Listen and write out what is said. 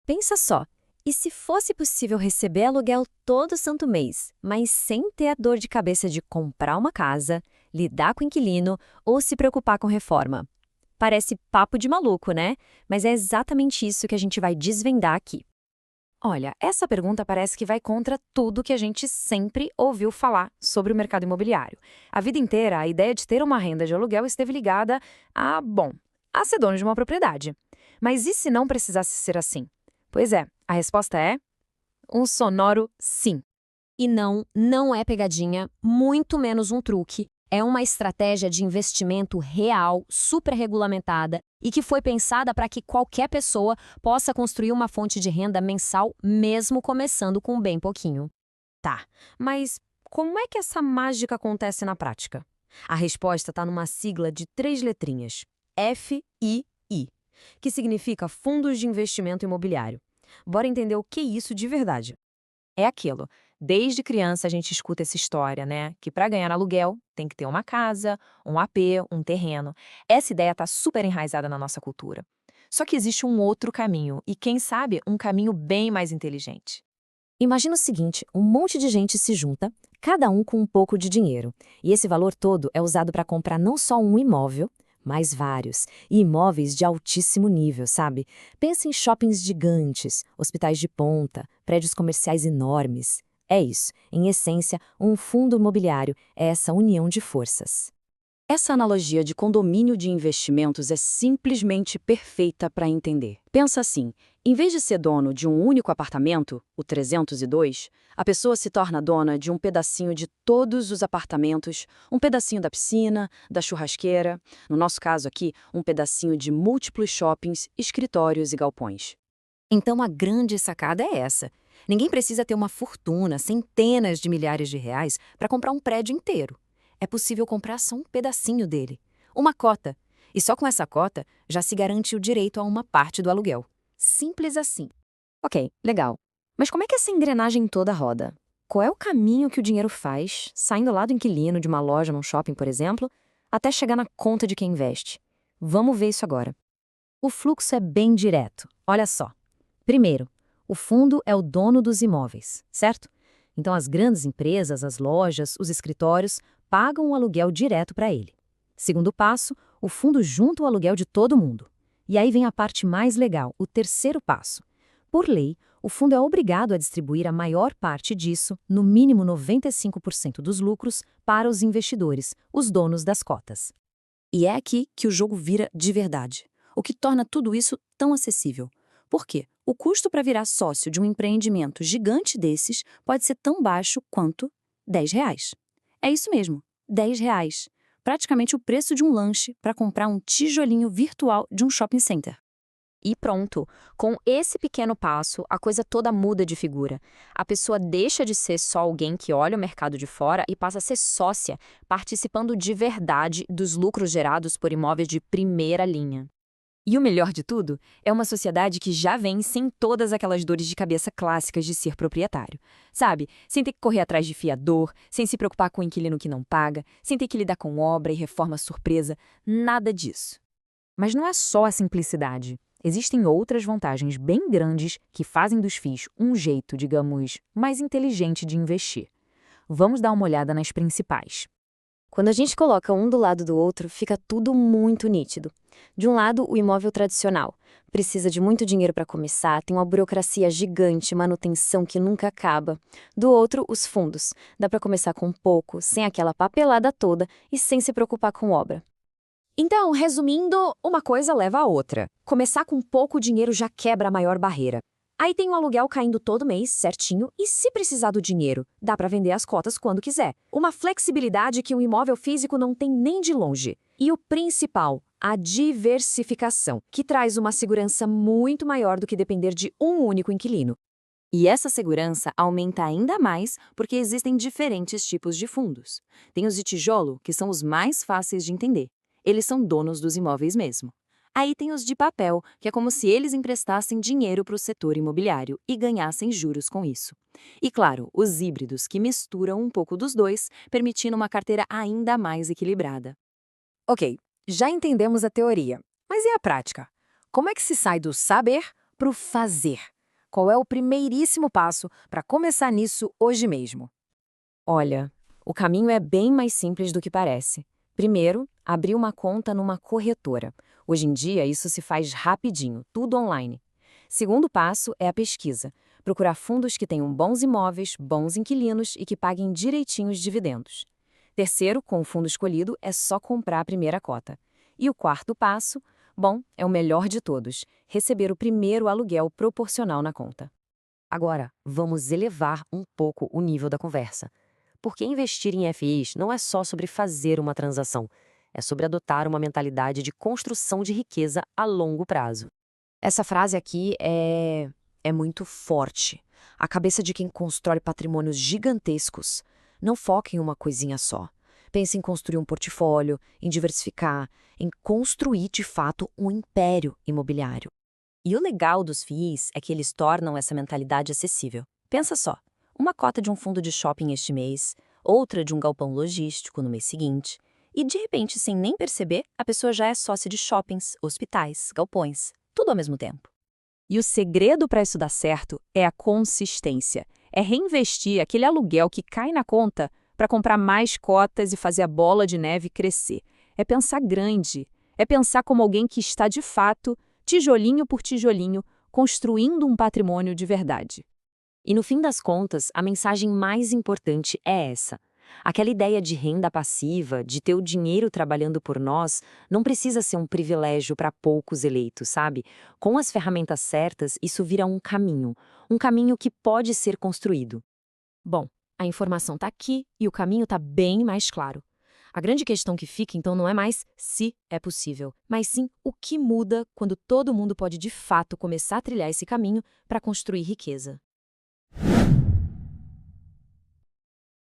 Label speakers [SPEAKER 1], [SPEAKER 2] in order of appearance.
[SPEAKER 1] Pensa só, e se fosse possível receber aluguel todo santo mês, mas sem ter a dor de cabeça de comprar uma casa, lidar com o inquilino ou se preocupar com reforma? Parece papo de maluco, né? Mas é exatamente isso que a gente vai desvendar aqui.
[SPEAKER 2] Olha, essa pergunta parece que vai contra tudo que a gente sempre ouviu falar sobre o mercado imobiliário. A vida inteira, a ideia de ter uma renda de aluguel esteve ligada a ser dono de uma propriedade. Mas e se não precisasse ser assim? Pois é, a resposta é um sonoro sim.
[SPEAKER 1] E não, não é pegadinha, muito menos um truque. É uma estratégia de investimento real, super regulamentada e que foi pensada para que qualquer pessoa possa construir uma fonte de renda mensal, mesmo começando com bem pouquinho.
[SPEAKER 2] Tá, mas como é que essa mágica acontece na prática? A resposta está numa sigla de 3 letrinhas: FII, que significa Fundos de Investimento Imobiliário. Bora entender o que é isso de verdade. É aquilo. Desde criança a gente escuta essa história, né? Que para ganhar aluguel tem que ter uma casa, um AP, um terreno. Essa ideia está super enraizada na nossa cultura. Só que existe um outro caminho, e quem sabe um caminho bem mais inteligente.
[SPEAKER 1] Imagina o seguinte, um monte de gente se junta, cada um com um pouco de dinheiro. E esse valor todo é usado para comprar não só um imóvel, mas vários. E imóveis de altíssimo nível, sabe? Pensa em shoppings gigantes, hospitais de ponta, prédios comerciais enormes. É isso. Em essência, um fundo imobiliário é essa união de forças.
[SPEAKER 3] Essa analogia de condomínio de investimentos é simplesmente perfeita para entender. Pensa assim, em vez de ser dono de um único apartamento, o 302, a pessoa se torna dona de um pedacinho de todos os apartamentos, um pedacinho da piscina, da churrasqueira, no nosso caso aqui, um pedacinho de múltiplos shoppings, escritórios e galpões.
[SPEAKER 2] Então a grande sacada é essa. Ninguém precisa ter uma fortuna, centenas de milhares de reais, para comprar um prédio inteiro. É possível comprar só um pedacinho dele, uma cota. E só com essa cota já se garante o direito a uma parte do aluguel. Simples assim. Ok, legal. Mas como é que essa engrenagem toda roda? Qual é o caminho que o dinheiro faz, saindo lá do inquilino de uma loja num shopping, por exemplo, até chegar na conta de quem investe? Vamos ver isso agora. O fluxo é bem direto. Olha só. Primeiro, o fundo é o dono dos imóveis, certo? Então as grandes empresas, as lojas, os escritórios pagam o aluguel direto para ele. Segundo passo, o fundo junta o aluguel de todo mundo. E aí vem a parte mais legal, o terceiro passo. Por lei, o fundo é obrigado a distribuir a maior parte disso, no mínimo 95% dos lucros, para os investidores, os donos das cotas.
[SPEAKER 3] E é aqui que o jogo vira de verdade, o que torna tudo isso tão acessível. Por quê? O custo para virar sócio de um empreendimento gigante desses pode ser tão baixo quanto R$ 10. É isso mesmo, R$ 10. Praticamente o preço de um lanche para comprar um tijolinho virtual de um shopping center.
[SPEAKER 2] E pronto, com esse pequeno passo, a coisa toda muda de figura. A pessoa deixa de ser só alguém que olha o mercado de fora e passa a ser sócia, participando de verdade dos lucros gerados por imóveis de primeira linha. E o melhor de tudo é uma sociedade que já vem sem todas aquelas dores de cabeça clássicas de ser proprietário. Sabe? Sem ter que correr atrás de fiador, sem se preocupar com o inquilino que não paga, sem ter que lidar com obra e reforma surpresa, nada disso. Mas não é só a simplicidade. Existem outras vantagens bem grandes que fazem dos FIIs um jeito, digamos, mais inteligente de investir. Vamos dar uma olhada nas principais.
[SPEAKER 1] Quando a gente coloca um do lado do outro, fica tudo muito nítido. De um lado, o imóvel tradicional. Precisa de muito dinheiro para começar, tem uma burocracia gigante, manutenção que nunca acaba. Do outro, os fundos. Dá para começar com pouco, sem aquela papelada toda e sem se preocupar com obra.
[SPEAKER 2] Então, resumindo, uma coisa leva a outra. Começar com pouco dinheiro já quebra a maior barreira. Aí tem o aluguel caindo todo mês, certinho, e se precisar do dinheiro, dá para vender as cotas quando quiser. Uma flexibilidade que um imóvel físico não tem nem de longe. E o principal, a diversificação, que traz uma segurança muito maior do que depender de um único inquilino.
[SPEAKER 3] E essa segurança aumenta ainda mais porque existem diferentes tipos de fundos. Tem os de tijolo, que são os mais fáceis de entender. Eles são donos dos imóveis mesmo. Aí tem os de papel, que é como se eles emprestassem dinheiro para o setor imobiliário e ganhassem juros com isso. E claro, os híbridos, que misturam um pouco dos dois, permitindo uma carteira ainda mais equilibrada.
[SPEAKER 2] Ok, já entendemos a teoria. Mas e a prática? Como é que se sai do saber para o fazer?
[SPEAKER 4] Qual é o primeiríssimo passo para começar nisso hoje mesmo?
[SPEAKER 1] Olha, o caminho é bem mais simples do que parece. Primeiro, abrir uma conta numa corretora. Hoje em dia, isso se faz rapidinho, tudo online. Segundo passo é a pesquisa. Procurar fundos que tenham bons imóveis, bons inquilinos e que paguem direitinho os dividendos. Terceiro, com o fundo escolhido, é só comprar a primeira cota. E o quarto passo, bom, é o melhor de todos, receber o primeiro aluguel proporcional na conta.
[SPEAKER 2] Agora, vamos elevar um pouco o nível da conversa. Porque investir em FIs não é só sobre fazer uma transação, é sobre adotar uma mentalidade de construção de riqueza a longo prazo. Essa frase aqui é muito forte. A cabeça de quem constrói patrimônios gigantescos. Não foca em uma coisinha só. Pense em construir um portfólio, em diversificar, em construir, de fato, um império imobiliário. E o legal dos FIIs é que eles tornam essa mentalidade acessível. Pensa só, uma cota de um fundo de shopping este mês, outra de um galpão logístico no mês seguinte, e de repente, sem nem perceber, a pessoa já é sócia de shoppings, hospitais, galpões, tudo ao mesmo tempo.
[SPEAKER 3] E o segredo para isso dar certo é a consistência. É reinvestir aquele aluguel que cai na conta para comprar mais cotas e fazer a bola de neve crescer. É pensar grande. É pensar como alguém que está, de fato, tijolinho por tijolinho, construindo um patrimônio de verdade.
[SPEAKER 2] E no fim das contas, a mensagem mais importante é essa. Aquela ideia de renda passiva, de ter o dinheiro trabalhando por nós, não precisa ser um privilégio para poucos eleitos, sabe? Com as ferramentas certas, isso vira um caminho que pode ser construído. Bom, a informação está aqui e o caminho está bem mais claro. A grande questão que fica, então, não é mais se é possível, mas sim o que muda quando todo mundo pode, de fato, começar a trilhar esse caminho para construir riqueza.